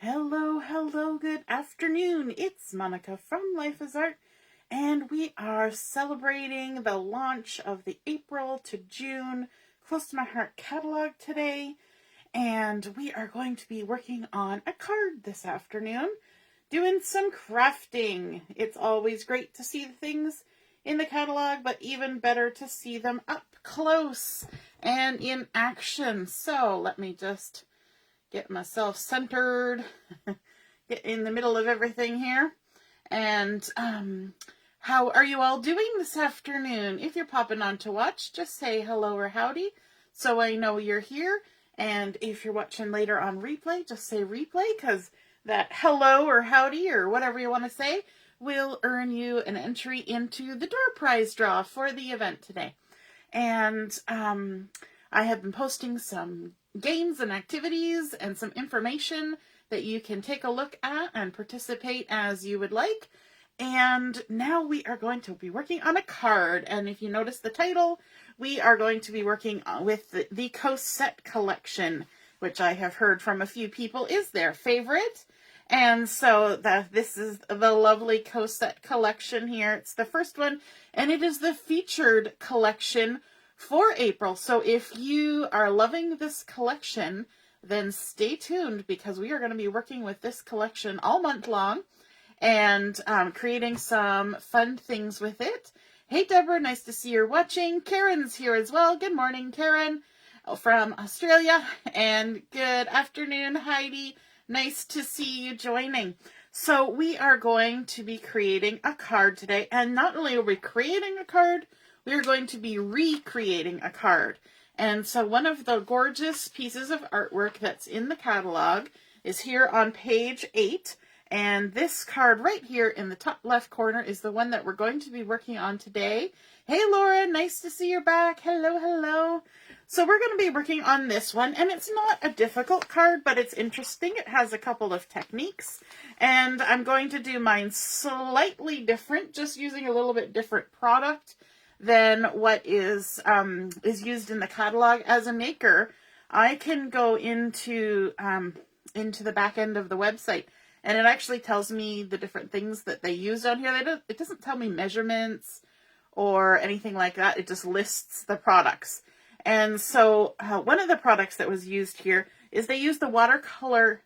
Hello, hello, good afternoon. It's Monica from Life is Art, and we are celebrating the launch of the April to June Close to My Heart catalog today. And we are going to be working on a card this afternoon, doing some crafting. It's always great to see the things in the catalog, but even better to see them up close and in action. So let me just get myself centered, get in the middle of everything here. And how are you all doing this afternoon? If you're popping on to watch, just say hello or howdy so I know you're here. And if you're watching later on replay, just say replay, because that hello or howdy or whatever you want to say will earn you an entry into the door prize draw for the event today. And I have been posting some games and activities and some information that you can take a look at and participate as you would like. And now we are going to be working on a card. And if you notice the title, we are going to be working with the Cosette collection, which I have heard from a few people is their favorite. And so this is the lovely Cosette collection here. It's the first one, and it is the featured collection for April. So if you are loving this collection, then stay tuned, because we are going to be working with this collection all month long and creating some fun things with it. Hey, Deborah, nice to see you're watching. Karen's here as well. Good morning, Karen, from Australia. And good afternoon, Heidi. Nice to see you joining. So we are going to be creating a card today. And not only are we creating a card, we are going to be recreating a card. And so one of the gorgeous pieces of artwork that's in the catalog is here on page 8. And this card right here in the top left corner is the one that we're going to be working on today. Hey, Laura, nice to see you're back. Hello, hello. So we're going to be working on this one, and it's not a difficult card, but it's interesting. It has a couple of techniques, and I'm going to do mine slightly different, just using a little bit different product than what is used in the catalog. As a maker, I can go into the back end of the website, and it actually tells me the different things that they use on here. It doesn't tell me measurements or anything like that. It just lists the products. And so one of the products that was used here is they use the watercolor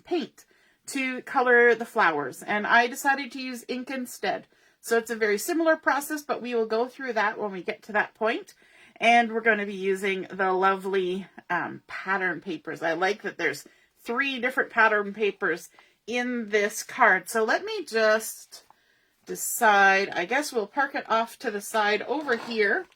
paint to color the flowers. And I decided to use ink instead. So it's a very similar process, but we will go through that when we get to that point. And we're going to be using the lovely pattern papers. I like that there's 3 different pattern papers in this card. So let me just decide. I guess we'll park it off to the side over here.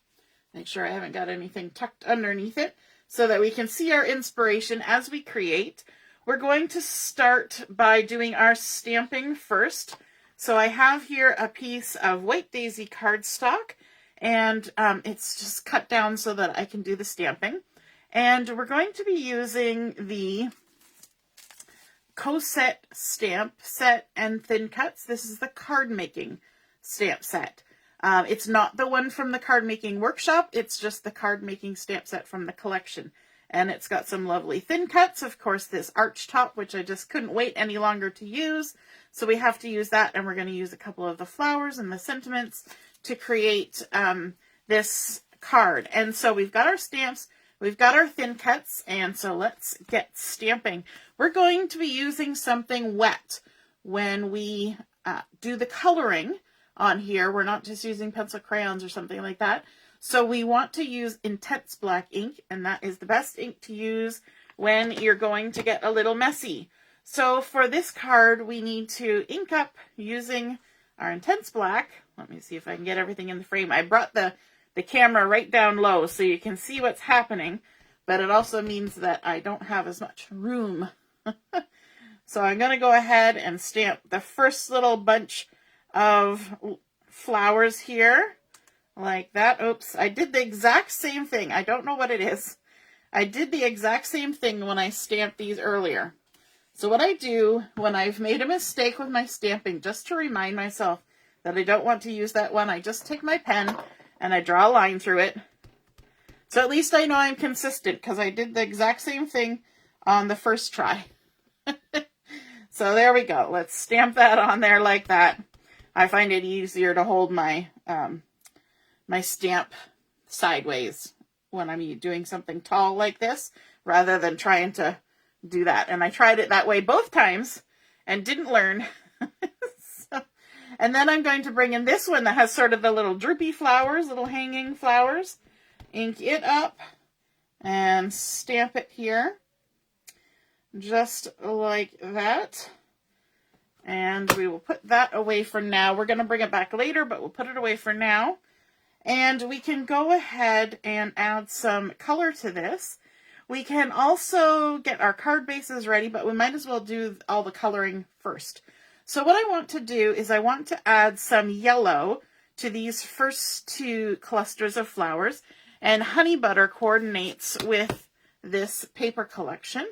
Make sure I haven't got anything tucked underneath it so that we can see our inspiration as we create. We're going to start by doing our stamping first. So I have here a piece of white daisy cardstock, and it's just cut down so that I can do the stamping. And we're going to be using the Cosette stamp set and thin cuts. This is the card making stamp set. It's not the one from the card making workshop. It's just the card making stamp set from the collection. And it's got some lovely thin cuts. Of course, this arch top, which I just couldn't wait any longer to use. So we have to use that, and we're going to use a couple of the flowers and the sentiments to create this card. And so we've got our stamps, we've got our thin cuts, and so let's get stamping. We're going to be using something wet when we do the coloring on here. We're not just using pencil crayons or something like that. So we want to use intense black ink, and that is the best ink to use when you're going to get a little messy. So for this card, we need to ink up using our intense black. Let me see if I can get everything in the frame. I brought the camera right down low so you can see what's happening, but it also means that I don't have as much room. So I'm going to go ahead and stamp the first little bunch of flowers here, like that. Oops, I did the exact same thing. I don't know what it is. I did the exact same thing when I stamped these earlier. So what I do when I've made a mistake with my stamping, just to remind myself that I don't want to use that one, I just take my pen and I draw a line through it. So at least I know I'm consistent, because I did the exact same thing on the first try. So there we go. Let's stamp that on there like that. I find it easier to hold my my stamp sideways when I'm doing something tall like this, rather than trying to do that. And I tried it that way both times and didn't learn. And then I'm going to bring in this one that has sort of the little droopy flowers, little hanging flowers. Ink it up and stamp it here, just like that. And we will put that away for now. We're going to bring it back later, but we'll put it away for now. And we can go ahead and add some color to this. We can also get our card bases ready, but we might as well do all the coloring first. So what I want to do is I want to add some yellow to these first two clusters of flowers. And honey butter coordinates with this paper collection.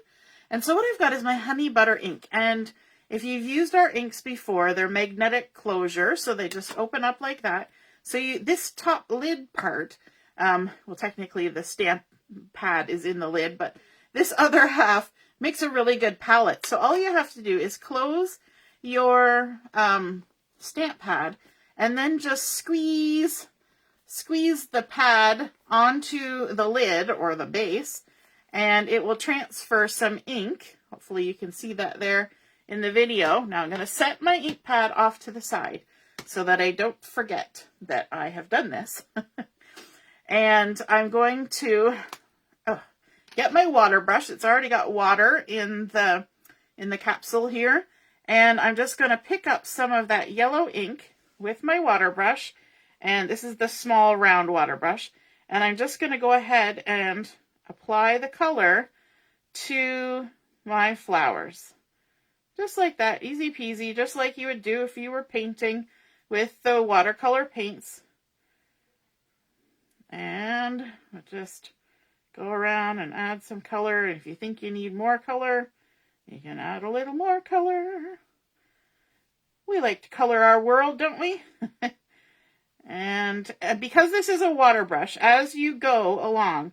And so what I've got is my honey butter ink. And if you've used our inks before, they're magnetic closure, so they just open up like that. So this top lid part, well, technically the stamp pad is in the lid, but this other half makes a really good palette. So all you have to do is close your stamp pad and then just squeeze the pad onto the lid or the base, and it will transfer some ink. Hopefully you can see that there in the video. Now I'm going to set my ink pad off to the side so that I don't forget that I have done this. And I'm going to get my water brush. It's already got water in the capsule here. And I'm just going to pick up some of that yellow ink with my water brush. And this is the small round water brush. And I'm just going to go ahead and apply the color to my flowers. Just like that, easy peasy, just like you would do if you were painting with the watercolor paints. And just go around and add some color. If you think you need more color, you can add a little more color. We like to color our world, don't we? And because this is a water brush, as you go along,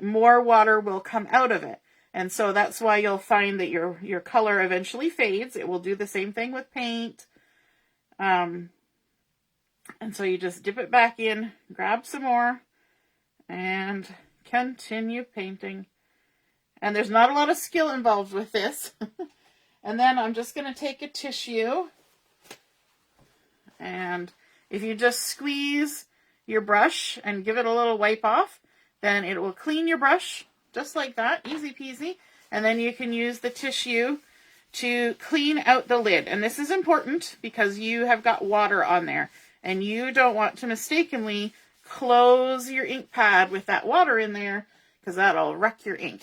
more water will come out of it. And so that's why you'll find that your color eventually fades. It will do the same thing with paint. And so you just dip it back in, grab some more, and continue painting. And there's not a lot of skill involved with this. And then I'm just going to take a tissue, and if you just squeeze your brush and give it a little wipe off, then it will clean your brush just like that, easy peasy. And then you can use the tissue to clean out the lid. And this is important because you have got water on there and you don't want to mistakenly close your ink pad with that water in there, because that'll wreck your ink.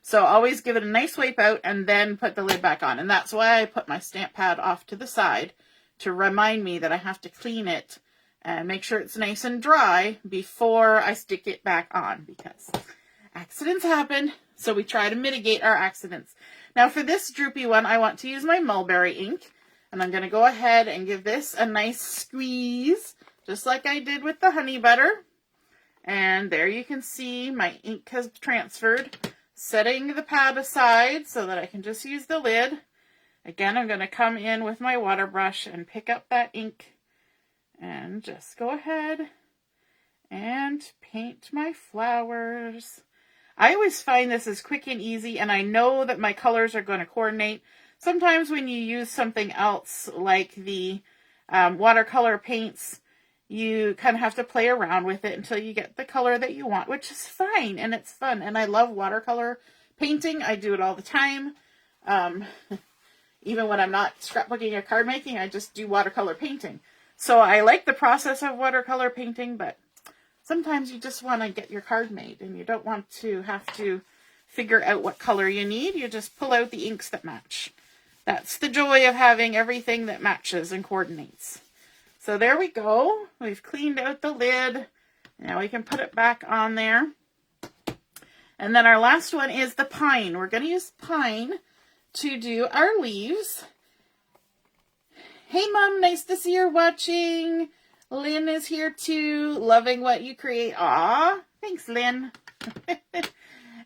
So always give it a nice wipe out and then put the lid back on. And that's why I put my stamp pad off to the side, to remind me that I have to clean it and make sure it's nice and dry before I stick it back on, because accidents happen. So we try to mitigate our accidents. Now for this droopy one, I want to use my Mulberry ink, and I'm going to go ahead and give this a nice squeeze, just like I did with the honey butter. And there you can see my ink has transferred, setting the pad aside so that I can just use the lid. Again, I'm going to come in with my water brush and pick up that ink and just go ahead and paint my flowers. I always find this is quick and easy, and I know that my colors are going to coordinate. Sometimes when you use something else like the watercolor paints, you kind of have to play around with it until you get the color that you want, which is fine, and it's fun. And I love watercolor painting. I do it all the time. Even when I'm not scrapbooking or card making, I just do watercolor painting. So I like the process of watercolor painting, but sometimes you just want to get your card made and you don't want to have to figure out what color you need. You just pull out the inks that match. That's the joy of having everything that matches and coordinates. So there we go. We've cleaned out the lid. Now we can put it back on there. And then our last one is the pine. We're going to use pine to do our leaves. Hey Mom, nice to see you're watching. Lynn is here too, loving what you create. Aw, thanks Lynn.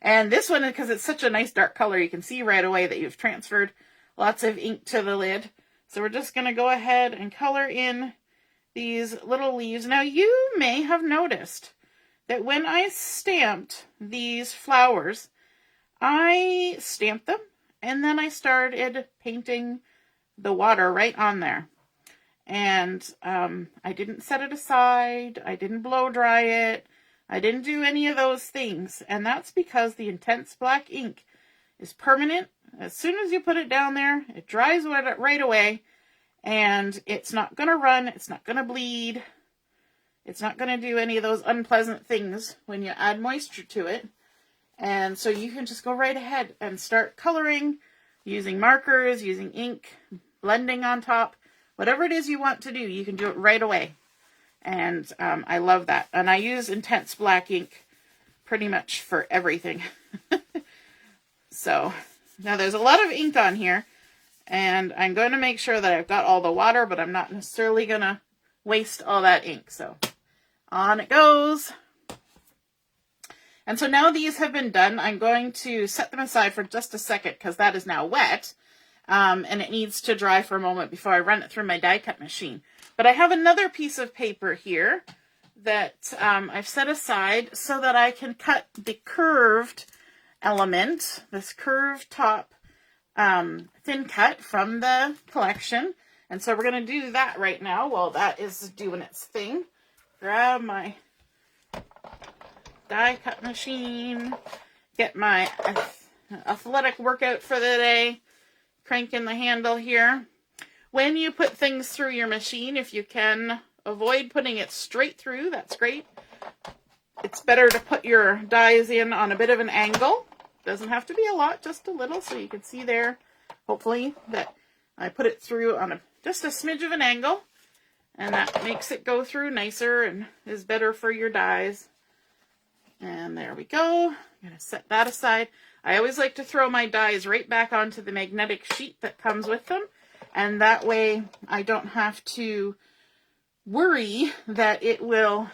And this one, because it's such a nice dark color, you can see right away that you've transferred lots of ink to the lid. So we're just going to go ahead and color in these little leaves. Now you may have noticed that when I stamped these flowers, I stamped them and then I started painting the water right on there. And I didn't set it aside. I didn't blow dry it. I didn't do any of those things. And that's because the intense black ink is permanent. As soon as you put it down there, it dries right away. And it's not going to run. It's not going to bleed. It's not going to do any of those unpleasant things when you add moisture to it. And so you can just go right ahead and start coloring using markers, using ink, blending on top. Whatever it is you want to do, you can do it right away. And I love that. And I use intense black ink pretty much for everything. So now there's a lot of ink on here. And I'm going to make sure that I've got all the water, but I'm not necessarily going to waste all that ink. So on it goes. And so now these have been done. I'm going to set them aside for just a second because that is now wet. And it needs to dry for a moment before I run it through my die cut machine. But I have another piece of paper here that I've set aside so that I can cut the curved element, this curved top thin cut from the collection. And so we're going to do that right now while that is doing its thing. Grab my die cut machine, get my athletic workout for the day. Cranking the handle here. When you put things through your machine, if you can avoid putting it straight through, that's great. It's better to put your dies in on a bit of an angle. Doesn't have to be a lot, just a little, so you can see there, hopefully, that I put it through on just a smidge of an angle. And that makes it go through nicer and is better for your dies. And there we go. I'm going to set that aside. I always like to throw my dies right back onto the magnetic sheet that comes with them. And that way I don't have to worry that it will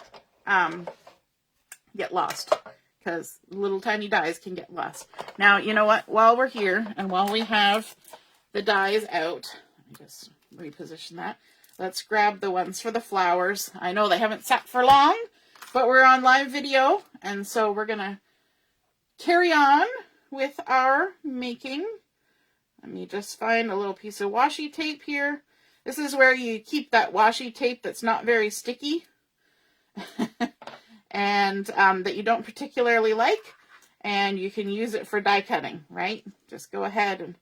get lost. Because little tiny dies can get lost. Now, you know what? While we're here and while we have the dies out, let me just reposition that. Let's grab the ones for the flowers. I know they haven't sat for long, but we're on live video. And so we're going to carry on with our making. Let me just find a little piece of washi tape here. This is where you keep that washi tape that's not very sticky and that you don't particularly like, and you can use it for die cutting, right? Just go ahead and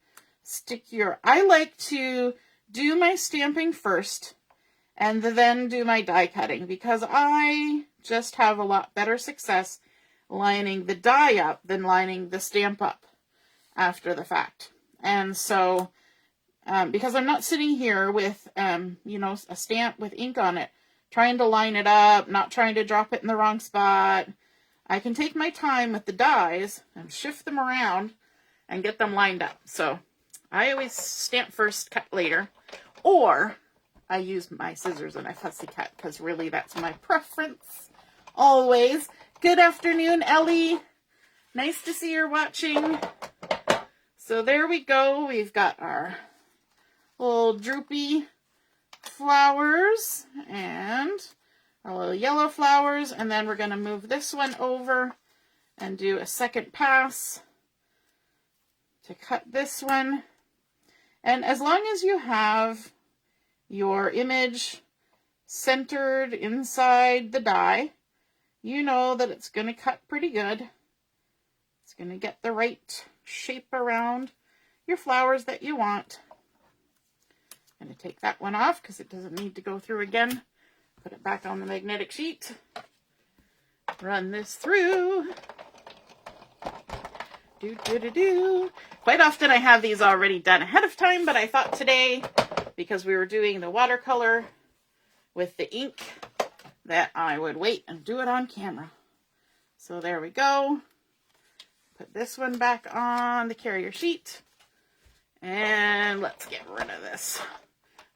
stick I like to do my stamping first and then do my die cutting because I just have a lot better success lining the die up than lining the stamp up after the fact. And so, because I'm not sitting here with, a stamp with ink on it, trying to line it up, not trying to drop it in the wrong spot, I can take my time with the dies and shift them around and get them lined up. So I always stamp first, cut later, or I use my scissors and I fussy cut because really that's my preference always. Good afternoon, Ellie. Nice to see you're watching. So there we go. We've got our little droopy flowers and our little yellow flowers. And then we're going to move this one over and do a second pass to cut this one. And as long as you have your image centered inside the die, you know that it's going to cut pretty good. It's going to get the right shape around your flowers that you want. I'm going to take that one off because it doesn't need to go through again. Put it back on the magnetic sheet. Run this through. Quite often I have these already done ahead of time, but I thought today, because we were doing the watercolor with the ink, that I would wait and do it on camera. So there we go. Put this one back on the carrier sheet. And let's get rid of this.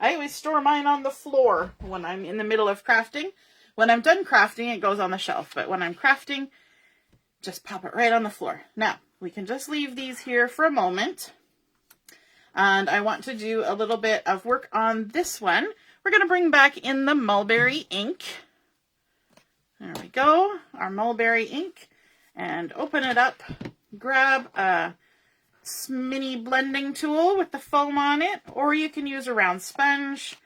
I always store mine on the floor when I'm in the middle of crafting. When I'm done crafting, it goes on the shelf. But when I'm crafting, just pop it right on the floor. Now, we can just leave these here for a moment. And I want to do a little bit of work on this one. We're going to bring back in the Mulberry ink. There we go, our Mulberry ink. And open it up. Grab a mini blending tool with the foam on it, or you can use a round sponge.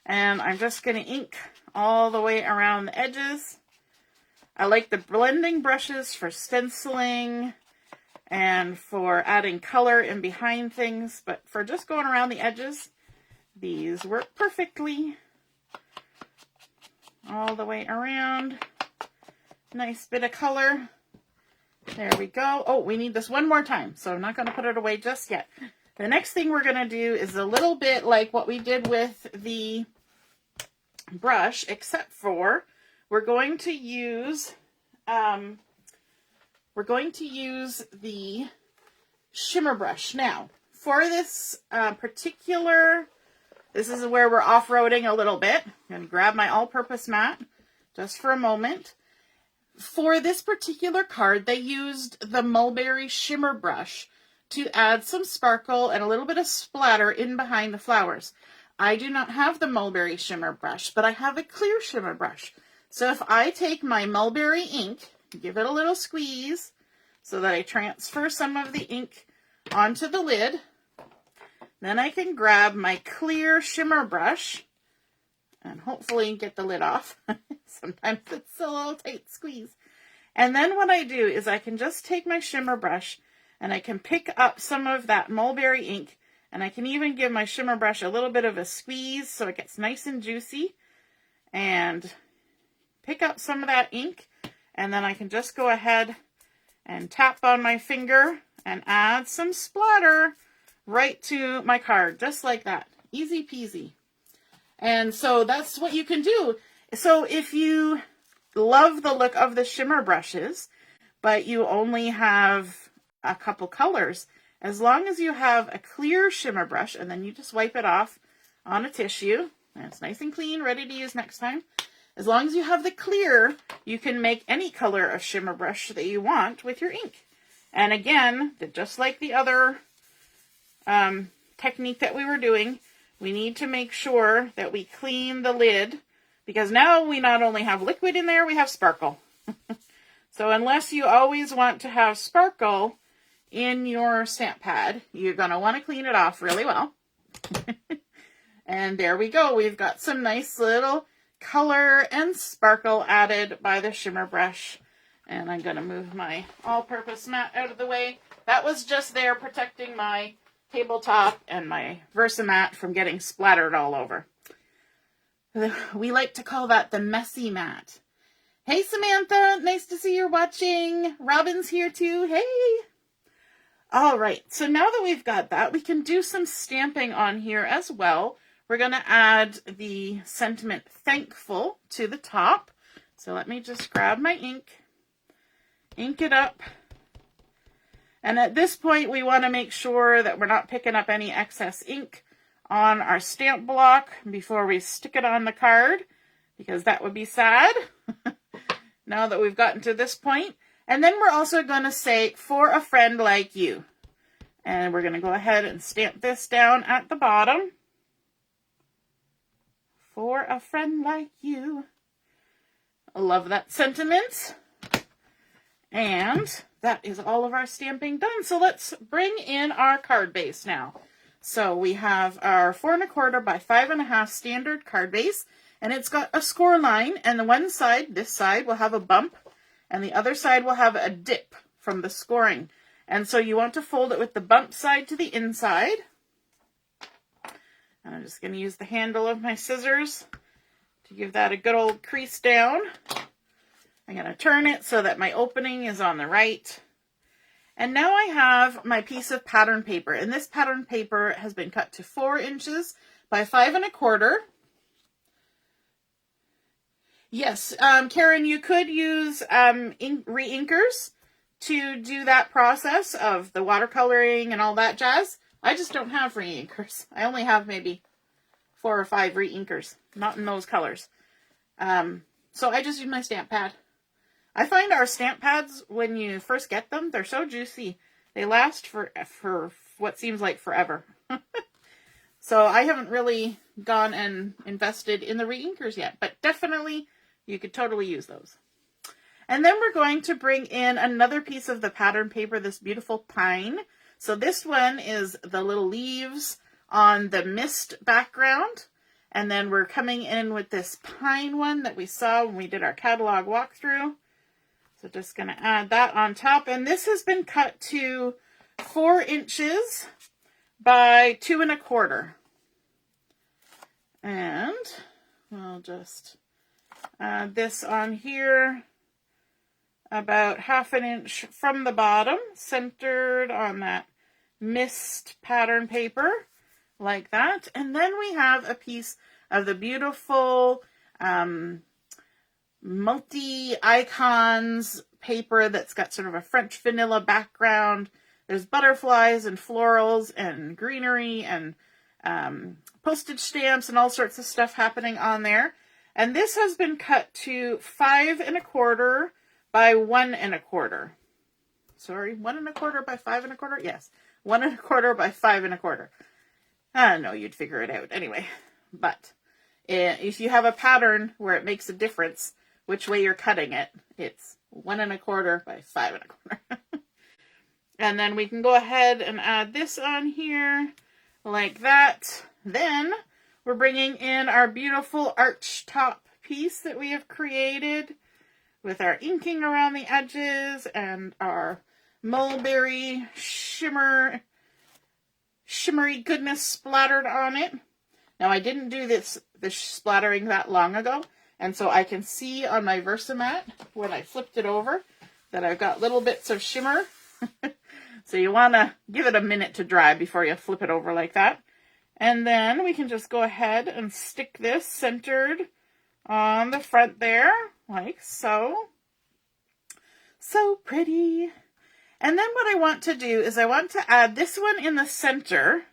And I'm just going to ink all the way around the edges. I like the blending brushes for stenciling and for adding color in behind things, but for just going around the edges, these work perfectly. All the way around. Nice bit of color. There we go. Oh, we need this one more time, so I'm not going to put it away just yet. The next thing we're going to do is a little bit like what we did with the brush, except for we're going to use the shimmer brush. Now, for this this is where we're off-roading a little bit. I'm going to grab my all-purpose mat just for a moment. For this particular card, they used the Mulberry shimmer brush to add some sparkle and a little bit of splatter in behind the flowers. I do not have the Mulberry shimmer brush, but I have a clear shimmer brush. So if I take my Mulberry ink, give it a little squeeze so that I transfer some of the ink onto the lid, then I can grab my clear shimmer brush and hopefully get the lid off. Sometimes it's a little tight squeeze. And then what I do is I can just take my shimmer brush and I can pick up some of that Mulberry ink, and I can even give my shimmer brush a little bit of a squeeze so it gets nice and juicy, and pick up some of that ink, and then I can just go ahead and tap on my finger and add some splatter right to my card, just like that. Easy peasy. And so that's what you can do. So if you love the look of the shimmer brushes, but you only have a couple colors, as long as you have a clear shimmer brush, and then you just wipe it off on a tissue, and it's nice and clean, ready to use next time. As long as you have the clear, you can make any color of shimmer brush that you want with your ink. And again, just like the other technique that we were doing, we need to make sure that we clean the lid, because now we not only have liquid in there, we have sparkle. So unless you always want to have sparkle in your stamp pad, you're going to want to clean it off really well. And there we go. We've got some nice little color and sparkle added by the shimmer brush. And I'm going to move my all-purpose mat out of the way. That was just there protecting my tabletop and my Versamat from getting splattered all over. We like to call that the messy mat. Hey, Samantha, nice to see you're watching. Robin's here too. Hey. All right, so now that we've got that, we can do some stamping on here as well. We're going to add the sentiment thankful to the top. So let me just grab my ink it up. And at this point, we want to make sure that we're not picking up any excess ink on our stamp block before we stick it on the card, because that would be sad now that we've gotten to this point. And then we're also going to say, for a friend like you. And we're going to go ahead and stamp this down at the bottom. For a friend like you. I love that sentiment. And that is all of our stamping done. So let's bring in our card base now. So we have our 4 1/4 by 5 1/2 standard card base. And it's got a score line. And the one side, this side, will have a bump. And the other side will have a dip from the scoring. And so you want to fold it with the bump side to the inside. And I'm just going to use the handle of my scissors to give that a good old crease down. I'm going to turn it so that my opening is on the right. And now I have my piece of pattern paper. And this pattern paper has been cut to 4 inches by 5 1/4. Yes, Karen, you could use re-inkers to do that process of the watercoloring and all that jazz. I just don't have re-inkers. I only have maybe 4 or 5 re-inkers, not in those colors. So I just use my stamp pad. I find our stamp pads, when you first get them, they're so juicy. They last for what seems like forever. So I haven't really gone and invested in the re-inkers yet, but definitely you could totally use those. And then we're going to bring in another piece of the pattern paper, this beautiful pine. So this one is the little leaves on the mist background. And then we're coming in with this pine one that we saw when we did our catalog walkthrough. So just going to add that on top. And this has been cut to 4 inches by 2 1/4. And we'll just add this on here about 1/2 inch from the bottom, centered on that mist pattern paper, like that. And then we have a piece of the beautiful multi-icons paper that's got sort of a French vanilla background. There's butterflies and florals and greenery and postage stamps and all sorts of stuff happening on there. And this has been cut to 5 1/4 by 1 1/4. Sorry, 1 1/4 by 5 1/4? Yes, 1 1/4 by 5 1/4. I don't know, you'd figure it out anyway. But if you have a pattern where it makes a difference which way you're cutting it, it's 1 1/4 by 5 1/4. And then we can go ahead and add this on here like that. Then we're bringing in our beautiful arch top piece that we have created with our inking around the edges and our mulberry shimmery goodness splattered on it. Now I didn't do this splattering that long ago, and so I can see on my Versamat when I flipped it over that I've got little bits of shimmer. So you want to give it a minute to dry before you flip it over like that. And then we can just go ahead and stick this centered on the front there, like so. So pretty. And then what I want to do is I want to add this one in the center,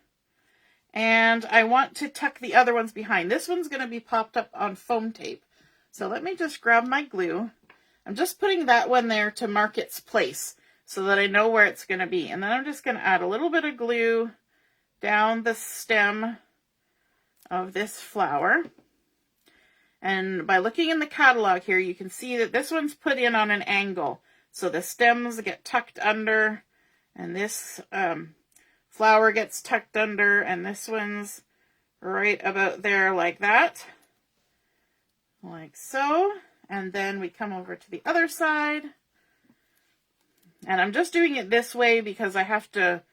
and I want to tuck the other ones behind. This one's going to be popped up on foam tape. So let me just grab my glue. I'm just putting that one there to mark its place so that I know where it's going to be. And then I'm just going to add a little bit of glue down the stem of this flower. And by looking in the catalog here, you can see that this one's put in on an angle. So the stems get tucked under, and this flower gets tucked under, and this one's right about there like that. Like so. And then we come over to the other side. And I'm just doing it this way because I have to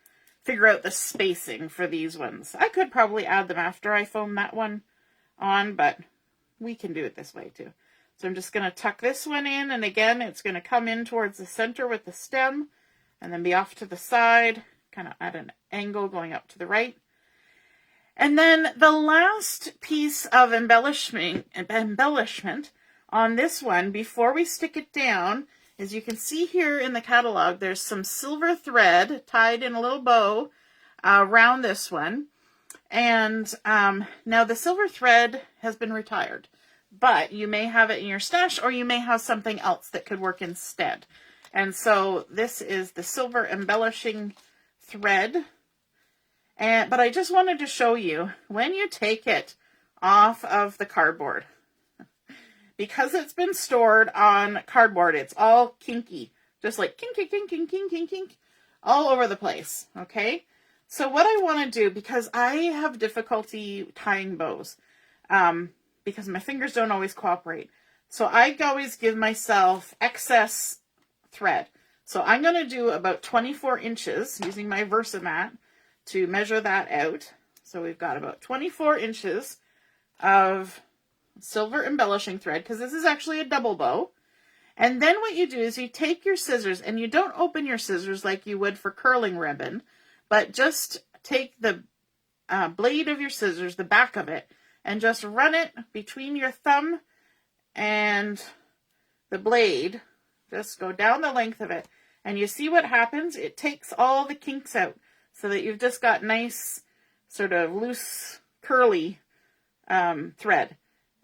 figure out the spacing for these ones. I could probably add them after I foam that one on, but we can do it this way too. So I'm just going to tuck this one in, and again, it's going to come in towards the center with the stem, and then be off to the side, kind of at an angle going up to the right. And then the last piece of embellishment on this one, before we stick it down, as you can see here in the catalog, there's some silver thread tied in a little bow around this one. And now the silver thread has been retired, but you may have it in your stash, or you may have something else that could work instead. And so this is the silver embellishing thread. But I just wanted to show you, when you take it off of the cardboard, because it's been stored on cardboard, it's all kinky, just like kink, kink, kink, kink, kink, kink, kink, all over the place, okay? So what I want to do, because I have difficulty tying bows, because my fingers don't always cooperate, so I always give myself excess thread. So I'm going to do about 24 inches using my Versamat to measure that out. So we've got about 24 inches of silver embellishing thread, because this is actually a double bow. And then what you do is you take your scissors, and you don't open your scissors like you would for curling ribbon, but just take the blade of your scissors, the back of it, and just run it between your thumb and the blade. Just go down the length of it, and you see what happens? It takes all the kinks out, so that you've just got nice, sort of loose, curly thread.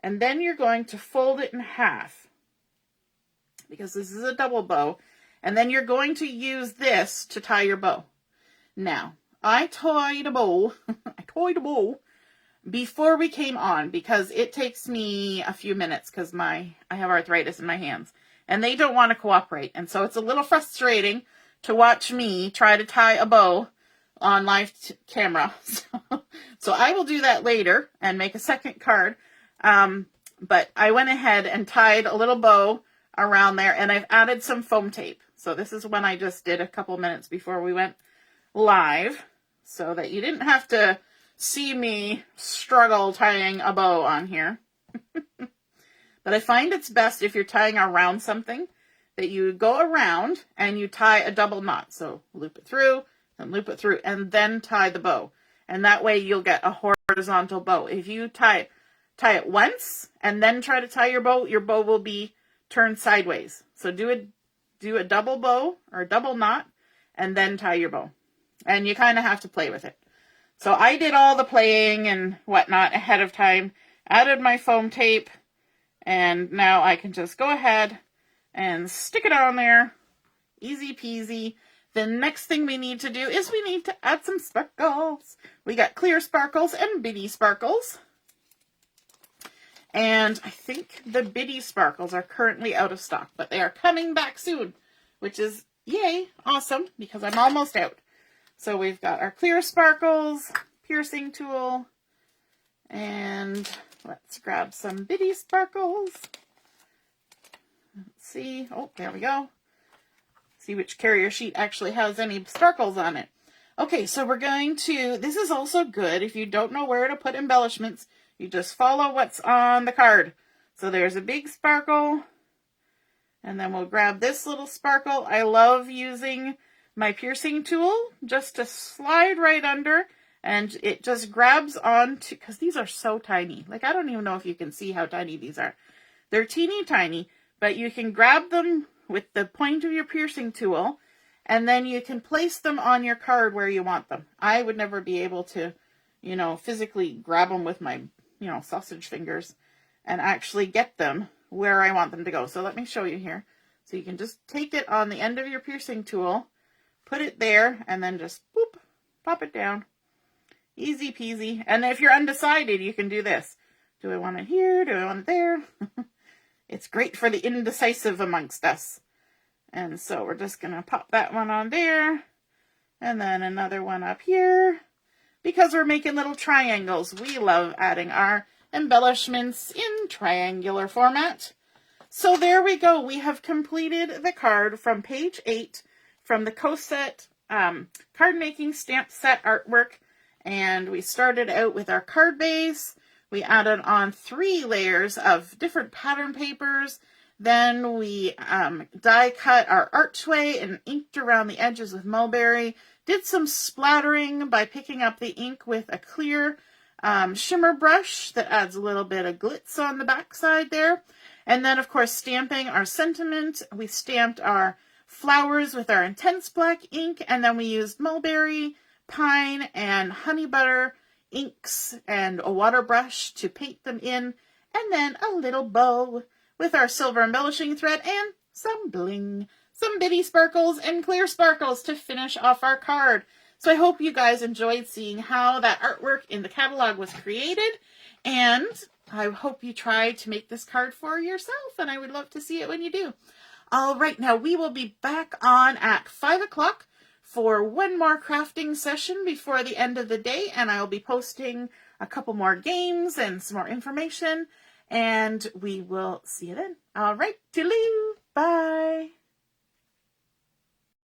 And then you're going to fold it in half, because this is a double bow. And then you're going to use this to tie your bow. Now, I tied a bow before we came on, because it takes me a few minutes because I have arthritis in my hands and they don't want to cooperate. And so it's a little frustrating to watch me try to tie a bow on live camera. So I will do that later and make a second card. But I went ahead and tied a little bow around there, and I've added some foam tape. So this is one I just did a couple minutes before we went live, so that you didn't have to see me struggle tying a bow on here. But I find it's best if you're tying around something that you go around and you tie a double knot. So loop it through and loop it through and then tie the bow. And that way you'll get a horizontal bow. If you tie it once and then try to tie your bow will be turned sideways. So do a double bow or a double knot and then tie your bow. And you kind of have to play with it. So I did all the playing and whatnot ahead of time, added my foam tape, and now I can just go ahead and stick it on there. Easy peasy. The next thing we need to do is we need to add some sparkles. We got clear sparkles and bitty sparkles. And I think the bitty sparkles are currently out of stock, but they are coming back soon, which is, yay, awesome, because I'm almost out. So we've got our clear sparkles, piercing tool, and let's grab some bitty sparkles. Let's see. Oh, there we go. See which carrier sheet actually has any sparkles on it. Okay, so we're going to, this is also good if you don't know where to put embellishments. You just follow what's on the card. So there's a big sparkle, and then we'll grab this little sparkle. I love using my piercing tool just to slide right under, and it just grabs onto, because these are so tiny. Like, I don't even know if you can see how tiny these are. They're teeny tiny, but you can grab them with the point of your piercing tool, and then you can place them on your card where you want them. I would never be able to, physically grab them with my, sausage fingers and actually get them where I want them to go. So let me show you here. So you can just take it on the end of your piercing tool, put it there, and then just boop, pop it down. Easy peasy. And if you're undecided, you can do this. Do I want it here? Do I want it there? It's great for the indecisive amongst us. And so we're just going to pop that one on there. And then another one up here. Because we're making little triangles, we love adding our embellishments in triangular format. So there we go. We have completed the card from page 8 from the Cosette Cardmaking stamp set artwork. And we started out with our card base. We added on 3 layers of different pattern papers. Then we die cut our archway and inked around the edges with Mulberry. Did some splattering by picking up the ink with a clear shimmer brush that adds a little bit of glitz on the backside there. And then, of course, stamping our sentiment. We stamped our flowers with our intense black ink, and then we used Mulberry, pine, and honey butter inks and a waterbrush to paint them in, and then a little bow with our silver embellishing thread and some bling, some bitty sparkles and clear sparkles to finish off our card. So I hope you guys enjoyed seeing how that artwork in the catalog was created, and I hope you try to make this card for yourself, and I would love to see it when you do. All right, now we will be back on at 5 o'clock for one more crafting session before the end of the day, and I'll be posting a couple more games and some more information, and we will see you then. All right, toodaloo!